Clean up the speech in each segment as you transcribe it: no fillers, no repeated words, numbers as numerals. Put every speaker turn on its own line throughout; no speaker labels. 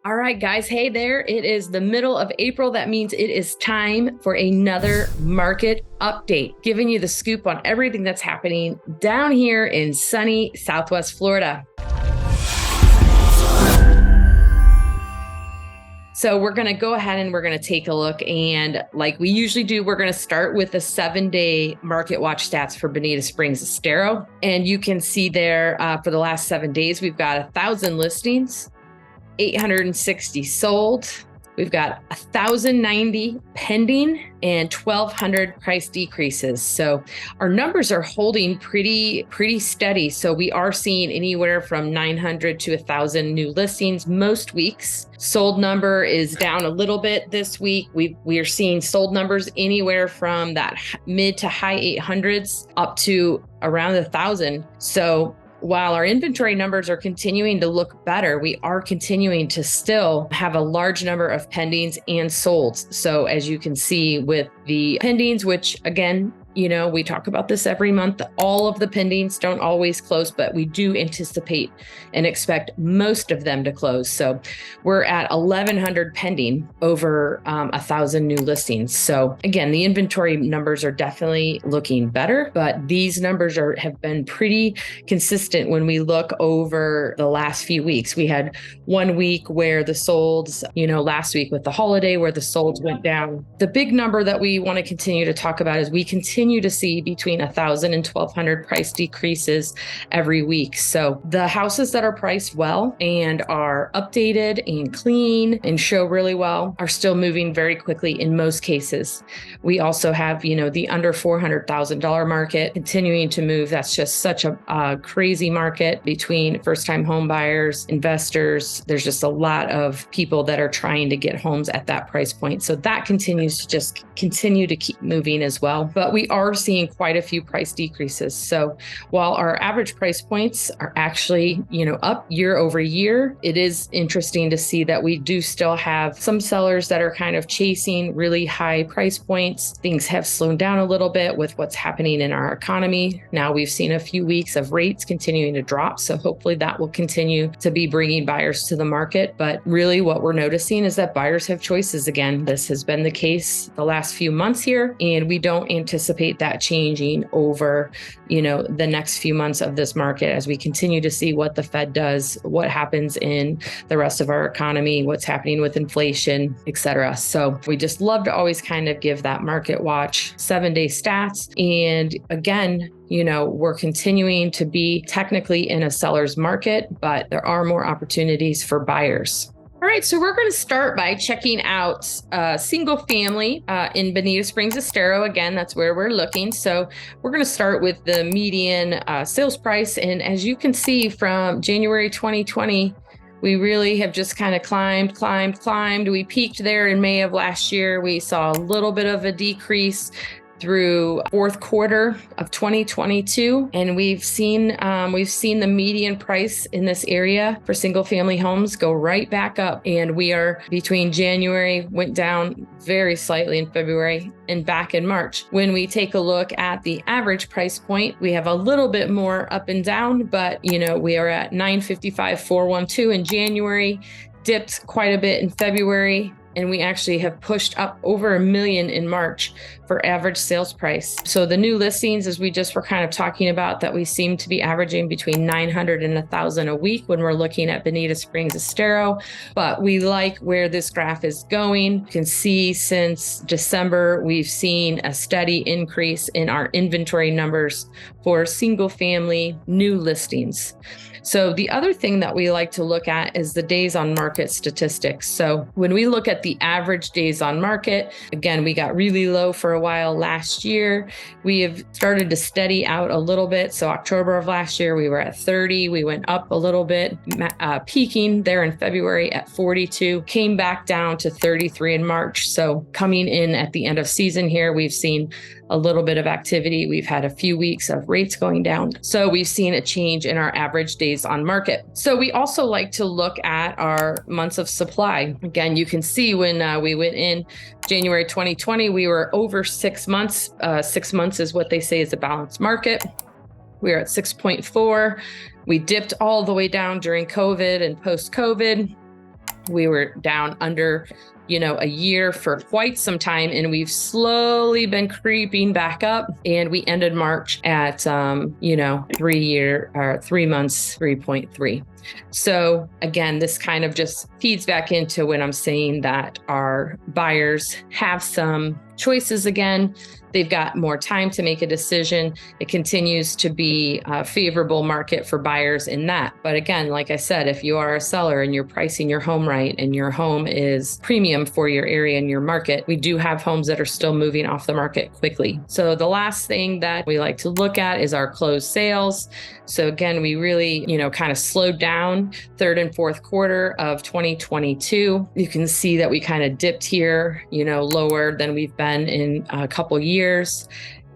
All right, guys. Hey there. It is the middle of April. That means it is time for another market update, giving you the scoop on everything that's happening down here in sunny Southwest Florida. So we're going to go ahead and we're going to take a look. And like we usually do, we're going to start with the 7-day market watch stats for Bonita Springs Estero. And you can see there for the last 7 days, we've got 1,000 listings. 860 sold. We've got 1,090 pending and 1,200 price decreases. So our numbers are holding pretty steady. So we are seeing anywhere from 900 to 1,000 new listings most weeks. Sold number is down a little bit this week. We are seeing sold numbers anywhere from that mid to high 800s up to around 1,000. So while our inventory numbers are continuing to look better, we are continuing to still have a large number of pendings and solds. So as you can see with the pendings, which again, we talk about this every month, all of the pendings don't always close, but we do anticipate and expect most of them to close. So we're at 1,100 pending over 1,000 new listings. So again, the inventory numbers are definitely looking better, but these numbers have been pretty consistent when we look over the last few weeks. We had 1 week where the solds, last week with the holiday where the solds went down. The big number that we want to continue to talk about is we continue to see between 1,000 and 1,200 price decreases every week. So the houses that are priced well and are updated and clean and show really well are still moving very quickly in most cases. We also have, the under $400,000 market continuing to move. That's just such a crazy market between first-time home buyers, investors. There's just a lot of people that are trying to get homes at that price point. So that continues to just continue to keep moving as well. But we are seeing quite a few price decreases. So while our average price points are actually, up year over year, it is interesting to see that we do still have some sellers that are kind of chasing really high price points. Things have slowed down a little bit with what's happening in our economy. Now we've seen a few weeks of rates continuing to drop. So hopefully that will continue to be bringing buyers to the market. But really what we're noticing is that buyers have choices again. This has been the case the last few months here, and we don't anticipate that changing over, the next few months of this market as we continue to see what the Fed does, what happens in the rest of our economy, what's happening with inflation, et cetera. So we just love to always kind of give that market watch 7-day stats. And again, we're continuing to be technically in a seller's market, but there are more opportunities for buyers. All right, so we're going to start by checking out single family in Bonita Springs Estero. Again, that's where we're looking. So we're going to start with the median sales price. And as you can see from January 2020, we really have just kind of climbed. We peaked there in May of last year. We saw a little bit of a decrease through fourth quarter of 2022. And we've seen the median price in this area for single family homes go right back up. And we are between January, went down very slightly in February and back in March. When we take a look at the average price point, we have a little bit more up and down, but we are at $955,412 in January, dipped quite a bit in February. And we actually have pushed up over $1 million in March for average sales price. So the new listings, as we just were kind of talking about, that we seem to be averaging between 900 and 1,000 a week when we're looking at Bonita Springs Estero. But we like where this graph is going. You can see since December, we've seen a steady increase in our inventory numbers for single family new listings. So the other thing that we like to look at is the days on market statistics. So when we look at the average days on market, again, we got really low for a while last year. We have started to steady out a little bit. So October of last year, we were at 30. We went up a little bit, peaking there in February at 42, came back down to 33 in March. So coming in at the end of season here, we've seen a little bit of activity. We've had a few weeks of rates going down. So we've seen a change in our average days on market. So we also like to look at our months of supply. Again, you can see when we went in January 2020, we were over 6 months. 6 months is what they say is a balanced market. We're at 6.4. We dipped all the way down during COVID and post-COVID. We were down under, a year for quite some time, and we've slowly been creeping back up. And we ended March at, 3 months, 3.3. So again, this kind of just feeds back into when I'm saying that our buyers have some choices again. They've got more time to make a decision. It continues to be a favorable market for buyers in that. But again, like I said, if you are a seller and you're pricing your home right and your home is premium for your area and your market, we do have homes that are still moving off the market quickly. So the last thing that we like to look at is our closed sales. So again, we really, kind of slowed down third and fourth quarter of 2022. You can see that we kind of dipped here, lower than we've been in a couple years.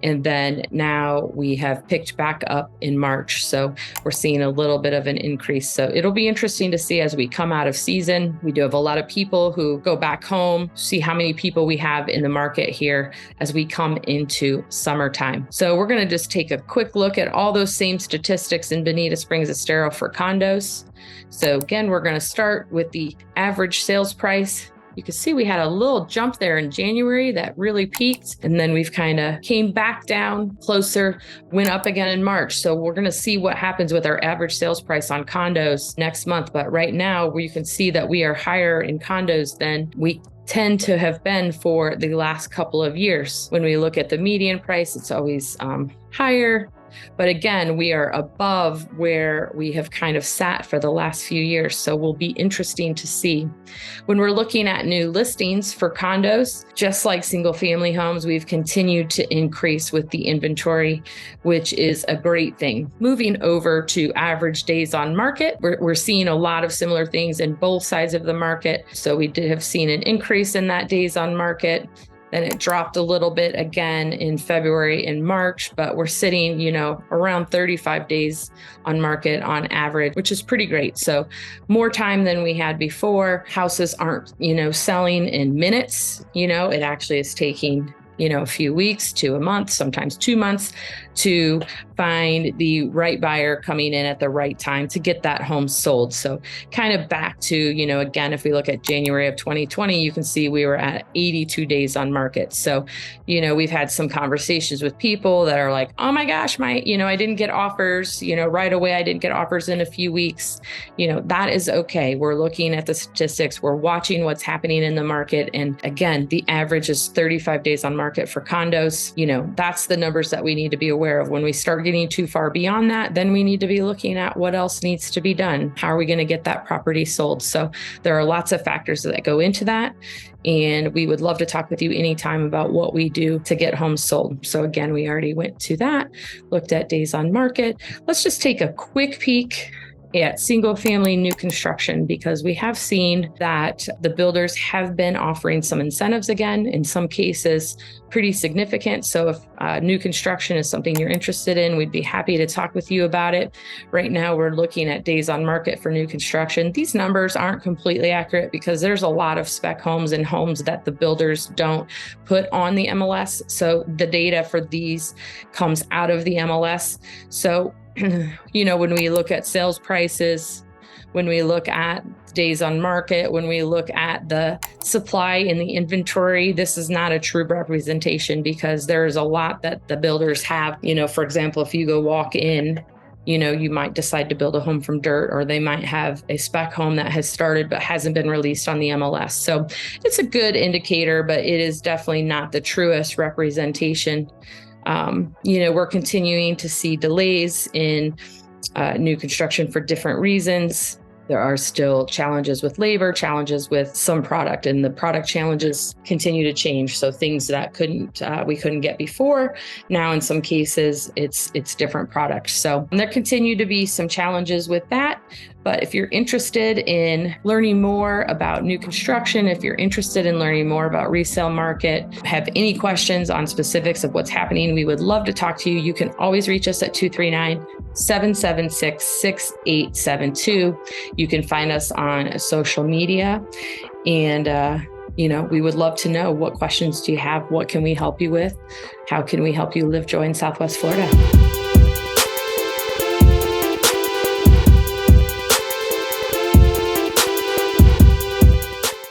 And then now we have picked back up in March. So we're seeing a little bit of an increase. So it'll be interesting to see as we come out of season. We do have a lot of people who go back home, see how many people we have in the market here as we come into summertime. So we're going to just take a quick look at all those same statistics in Bonita Springs, Estero for condos. So again, we're going to start with the average sales price. You can see we had a little jump there in January that really peaked, and then we've kind of came back down closer, went up again in March. So we're going to see what happens with our average sales price on condos next month. But right now, you can see that we are higher in condos than we tend to have been for the last couple of years. When we look at the median price, it's always higher. But again, we are above where we have kind of sat for the last few years. So will be interesting to see. When we're looking at new listings for condos, just like single family homes, we've continued to increase with the inventory, which is a great thing. Moving over to average days on market, we're seeing a lot of similar things in both sides of the market. So we did have seen an increase in that days on market. Then it dropped a little bit again in February and March, but we're sitting, around 35 days on market on average, which is pretty great. So more time than we had before. Houses aren't, selling in minutes. It actually is taking, a few weeks to a month, sometimes 2 months to find the right buyer coming in at the right time to get that home sold. So kind of back to, again, if we look at January of 2020, you can see we were at 82 days on market. So, we've had some conversations with people that are like, oh my gosh, I didn't get offers, right away. I didn't get offers in a few weeks. That is okay. We're looking at the statistics. We're watching what's happening in the market. And again, the average is 35 days on market for condos. That's the numbers that we need to be aware of. When we start getting too far beyond that, then we need to be looking at what else needs to be done. How are we going to get that property sold? So there are lots of factors that go into that. And we would love to talk with you anytime about what we do to get homes sold. So again, we already went to that, looked at days on market. Let's just take a quick peek at single family new construction, because we have seen that the builders have been offering some incentives again, in some cases pretty significant. So if new construction is something you're interested in, we'd be happy to talk with you about it. Right now, we're looking at days on market for new construction. These numbers aren't completely accurate because there's a lot of spec homes and homes that the builders don't put on the MLS. So the data for these comes out of the MLS. So when we look at sales prices, when we look at days on market, when we look at the supply in the inventory, this is not a true representation because there's a lot that the builders have. For example, if you go walk in, you might decide to build a home from dirt, or they might have a spec home that has started but hasn't been released on the MLS. So it's a good indicator, but it is definitely not the truest representation. We're continuing to see delays in new construction for different reasons. There are still challenges with labor, challenges with some product, and the product challenges continue to change. So things that we couldn't get before, now in some cases it's different products. So there continue to be some challenges with that. But if you're interested in learning more about new construction, if you're interested in learning more about resale market, have any questions on specifics of what's happening, we would love to talk to you. You can always reach us at 239-776-6872. You can find us on social media, and we would love to know, what questions do you have? What can we help you with? How can we help you live joy in Southwest Florida?